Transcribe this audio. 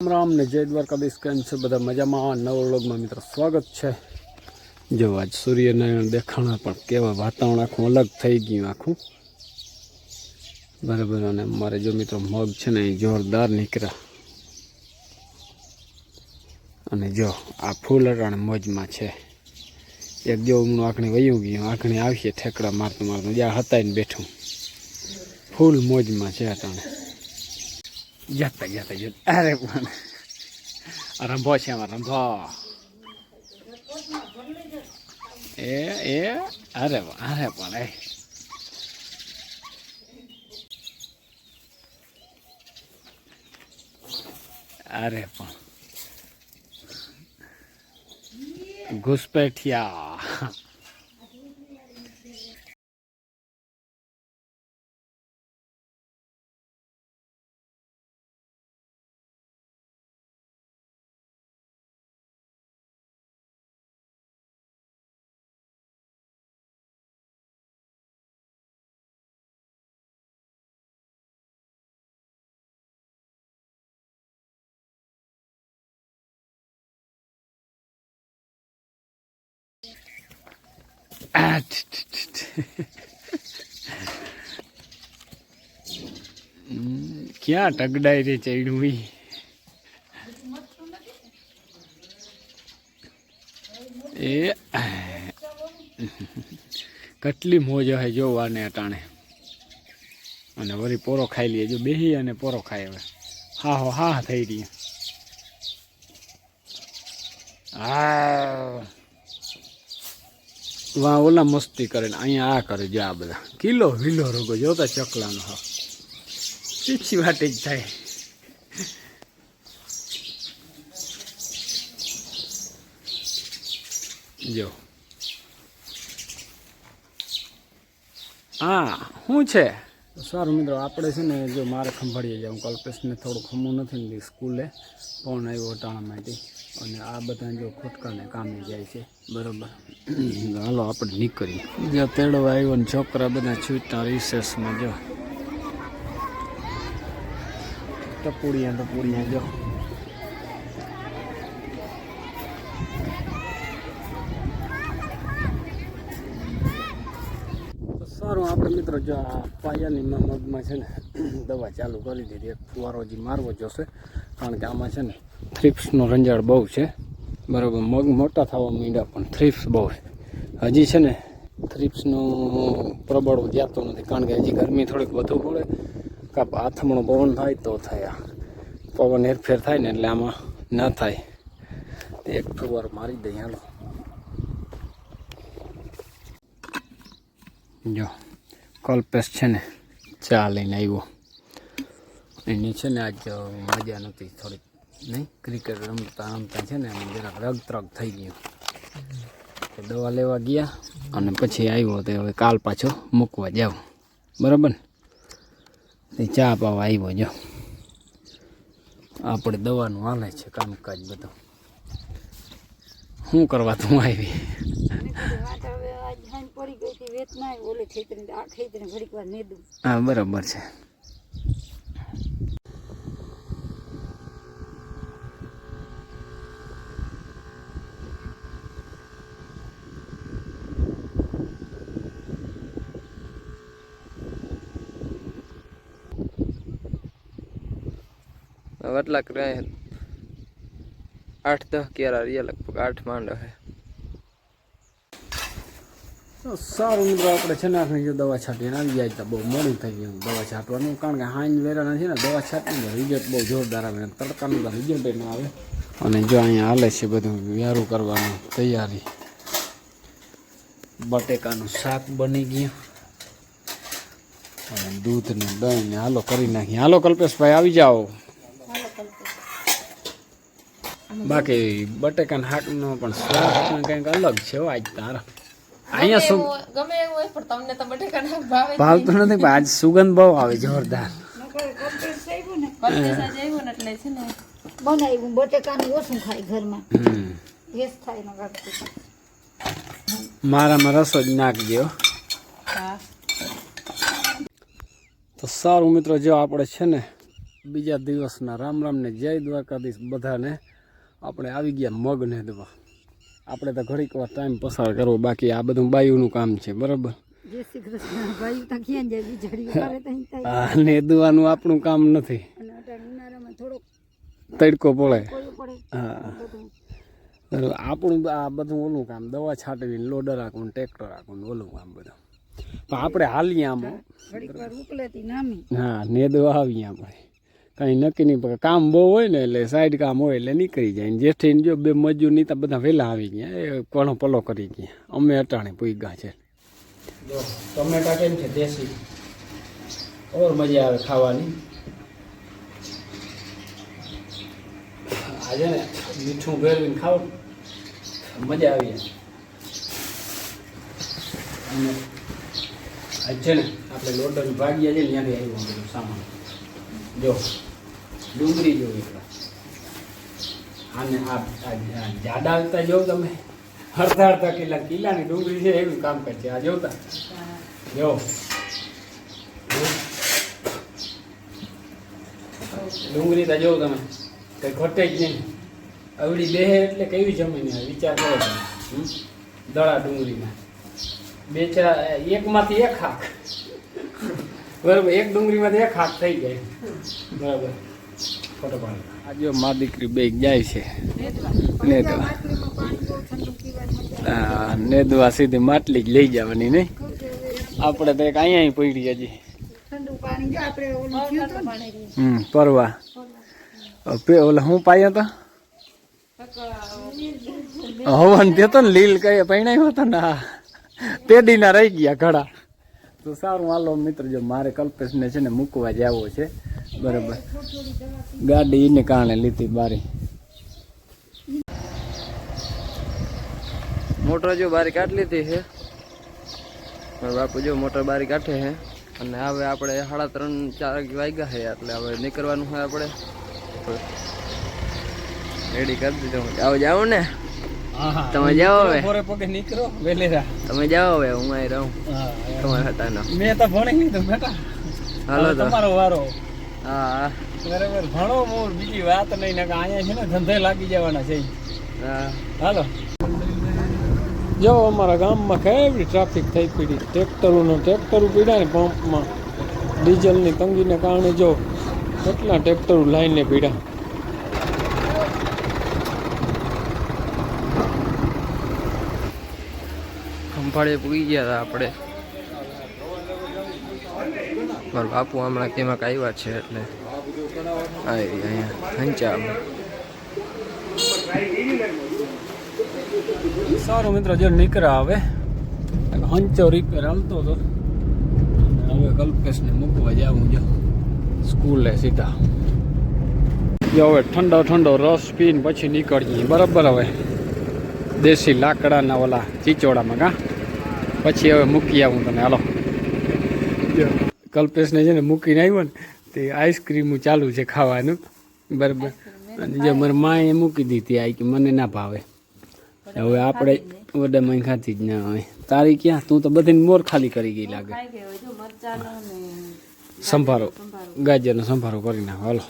રામ રામ ને જય દ્વારકાધીશ. કેમ છે બધા? મજામાં? નવો વ્લોગમાં મિત્રો સ્વાગત છે. જો આજ સૂર્યનારાયણ દેખાણા પણ કેવા વાતાવરણ આખું અલગ થઈ ગયું આખું બરાબર. અને મારે જો મિત્રો મગ છે ને એ જોરદાર નીકળ્યા. અને જો આ ફૂલ અટાણે મોજમાં છે. એક જો હમણાં આંખણી વયું ગયું, આંખણી આવશે ઠેકડા મારતું મારતું જ્યાં હતાઈને બેઠું. ફૂલ મોજમાં છે અટાણે. જતા જતા જતા અરે પણ રંભો છે આમાં રંભો. એ અરે પણ અરે પણ ઘુસપેઠિયા. ક્યાં ટગડાઈ રે ચડ્યું એ કેટલી મોજ હે જોવાને અટાણે. અને વળી પોરો ખાઈ લઈએ. જો બેહી અને પોરો ખાય. હવે હા થઈ રહી. હા વાહ ઓલા મસ્તી કરે ને અહીંયા આ કરે. જો આ બધા કિલો વિલો રોગો જોતા ચકલાનો. હા પીછી વાટે જ થાય. જો હા શું છે? સારું મિત્રો, આપણે છે ને જો મારે ખંભાળીએ જાઉં. કલ્પેશને થોડું ખમવું નથી ને સ્કૂલે ફોન આવ્યો ટાણા માટે. અને આ બધા જો ખોટકાને કામે જાય છે બરાબર. હાલો આપણે નીકળીએ. જ્યાં તેડવા આવ્યો ને છોકરા બધા છૂટા રિસેસમાં. જો ટપુડિયા જો સારું. આપણે મિત્રો જો આ પાયાની મગમાં છે ને દવા ચાલુ કરી દીધી. એક ફુવારો જે મારવો જોશે, કારણ કે આમાં છે ને થ્રિપ્સનો રંજાડ બહુ છે બરાબર. મગ મોટા થવા માંડ્યા પણ થ્રિપ્સ બહુ છે. હજી છે ને થ્રિપ્સનું પ્રબળ જાતો નથી, કારણ કે હજી ગરમી થોડીક વધુ પડે. કાં હાથમણો પવન થાય તો થાય. પવન હેરફેર થાય ને એટલે આમાં ના થાય. એક ફુવારો મારી દઈએ. હાલો જો કલ્પેશ છે ને ચા લઈને આવ્યો. એની છે ને આજ મજા નથી થોડીક, નહીં ક્રિકેટ રમતા છે ને જરાક રગત્રગ થઈ ગયું. દવા લેવા ગયા અને પછી આવ્યો તો હવે કાલ પાછો મૂકવા જાવ બરાબર ને. ચા પાવા આવ્યો. જો આપણે દવાનું હાલે છે કામકાજ બધું. શું કરવા તું આવી? હા બરાબર છે. વટલા કરે 8-10 કેરા રહ્યા, લગભગ 8 માંડો હે. સારું મિત્રો, આપણે છે ને આપણે જો દવા છાંટીને આવી જાય તો બહુ મોડું થઈ ગયું દવા છાંટવાનું, કારણ કે હાઈન વેરાના છે ને દવા છાંટીને રિઝલ્ટ બહુ જોરદાર આવે. તડકાનું તો રિઝલ્ટ ના આવે. અને જો અહીંયા હાલે છે બધું વ્યારું કરવાનું તૈયારી. બટેકાનું શાક બની ગયું અને દૂધ ને દહીં ને હાલો કરી નાખીએ. હાલો કલ્પેશભાઈ આવી જાઓ. બાકી બટેકાના શાકનો પણ સ્વાદ કંઈક અલગ છે આજ તારા. અહીંયા શું ગમે એવું હોય પણ તમને તો બટેકાના શાક ભાવે ભાવતું નથી, પણ આજ સુગંધ બહુ આવે જોરદાર. એટલે છે ને બનાવ્યું બટેકાનું ઓછું ખાય ઘરમાં. ગેસ થાય ન કાઢતું. મારામાં રસો જ નાખજો. હા તો સારું મિત્રો, જો આપણે છે ને બીજા દિવસના રામ રામને જય દ્વારકાધીશ બધાને. આપણે આવી ગયા મગ ને દવા. આપણે તો ઘડીક વાર ટાઈમ પસાર કરવો, બાકી આ બધું બાયુનું કામ છે, બરાબર. જય શ્રી કૃષ્ણ. ભાઈ તો ક્યાં જાય બિચારી કરે તો અહીં થાય. હા, ને દવાનું આપણું કામ નથી, અને અટાણે ઉનાળામાં થોડોક તડકો પડે. કોયું પડે હા, બધું. બરાબર. આપણું આ બધું ઓલું કામ, દવા છાંટવી, લોડર રાખવું, ટ્રેક્ટર રાખવું, ઓલું કામ બધું. પણ આપણે હાલીએ આમાં. ઘડીક વાર ઉકલેતી નામી. હા, ને દવા આવીએ આપણે. કંઈ નક્કી નહીં, પણ કામ બહુ હોય ને એટલે સાઈડ કામ હોય એટલે નીકળી જાય. જેઠી જો બે મજૂર નહીં તો બધા વહેલા આવી ગયા, એ કોણો પલો કરી ગયા. અમે અટાણે પૂગ્યા છે. જો ટમેટા કેમ છે દેશી, ઓર મજા આવે ખાવાની. આજે ને મીઠું ભેળવીને ખાવ મજા આવી જાય. અને આજ છે ને આપણે લોટરની ભાગ્યા છે ને ત્યાંથી આવ્યું બધું સામાન. જો ડુંગળી જો એકલા, આને આ જાડા આવતા જો તમે, અડધા અડધા કિલ્લાની ડુંગળી છે, એવું કામ કરશે. આ જોતા જો ડુંગળી તો જોઉં તમે, કંઈ ઘટે જ નહીં. આવડી બેહે એટલે કેવી જમીન વિચાર કરો તમે. દડા ડુંગળીના બે ચાર, એકમાંથી એક હાક, બરાબર. એક ડુંગળીમાંથી એક હાક થઈ જાય, બરાબર. ફોટો પાડી. આ જો મા દીકરી બે જાય છે નેદવા. હા, નેદવા સીધી માટલી જ લઈ જવાની નહીં. આપણે તો એક અહીંયા પડી હજી. ઠંડુ પાણી જો આપણે ઓલું થયું હતું ને. પરવા ઓલા હું પાયા હતા હવન દેતો ને લીલ કઈ પૈણાયો હતો ને, પેઢીના રહી ગયા ઘડા. તો સારું, હાલો મિત્ર, જો મારે કલ્પેશને છે ને મૂકવા જવો છે, બરાબર. ગાડી એને કારણે લીધી બારી. મોટર જો બારી કાઢ લીધી છે મારા બાપુ, જો મોટર બારી કાઢે છે. અને હવે આપણે 3:30-4 વાગ્યા છે, એટલે હવે નીકળવાનું હોય. આપણે રેડી કરી દીધું. જાઓ ને તમે, જાઓ હવે. પગે નીકળો વેલેરા, તમે જાઓ હવે, હું અહીં રહું તમારા હતા. મેં તો ભણી લીધું બેટા, હાલો તો તમારો વારો. હા બરાબર, ભણો મોર, બીજી વાત નહીં. ને અહીંયા છે ને ધંધે લાગી જવાના છે. હા હાલો. જો અમારા ગામમાં કેવી ટ્રાફિક થઈ પડી. ટ્રેક્ટરો પીડ્યા ને પંપમાં, ડીઝલની તંગીને કારણે જો કેટલા ટ્રેક્ટરો લાઈને પીડ્યા. ખંભાળે પૂગી ગયા હતા આપણે. મારા બાપુ હમણાં કેમાં આવ્યા છે, એટલે અહીંયા હંચા. સારું મિત્રો, જો નીકળ્યા હવે. હંચો રિપેર હાલતો હતો, હવે કલ્પેશને મૂકવા જાવું જો સ્કૂલે સીધા. જો હવે ઠંડો ઠંડો રસ પીને પછી નીકળીએ, બરાબર. હવે દેશી લાકડાના ઓલા ચીચોડામાં કા પછી હવે મૂકી આવું તને. હાલો, કલ્પેશને છે ને મૂકીને આવ્યો ને તે આઈસ્ક્રીમ ચાલુ છે ખાવાનું, બરાબર. અને જે મારી માએ મૂકી દીધી આ કે મને ના ભાવે. હવે આપણે વડામાં ખાતી જ ના હોય. તારી ક્યાં? તું તો બધી મોર ખાલી કરી ગઈ લાગે. સંભારો, ગાજરનો સંભારો કરી નાખો. હાલો.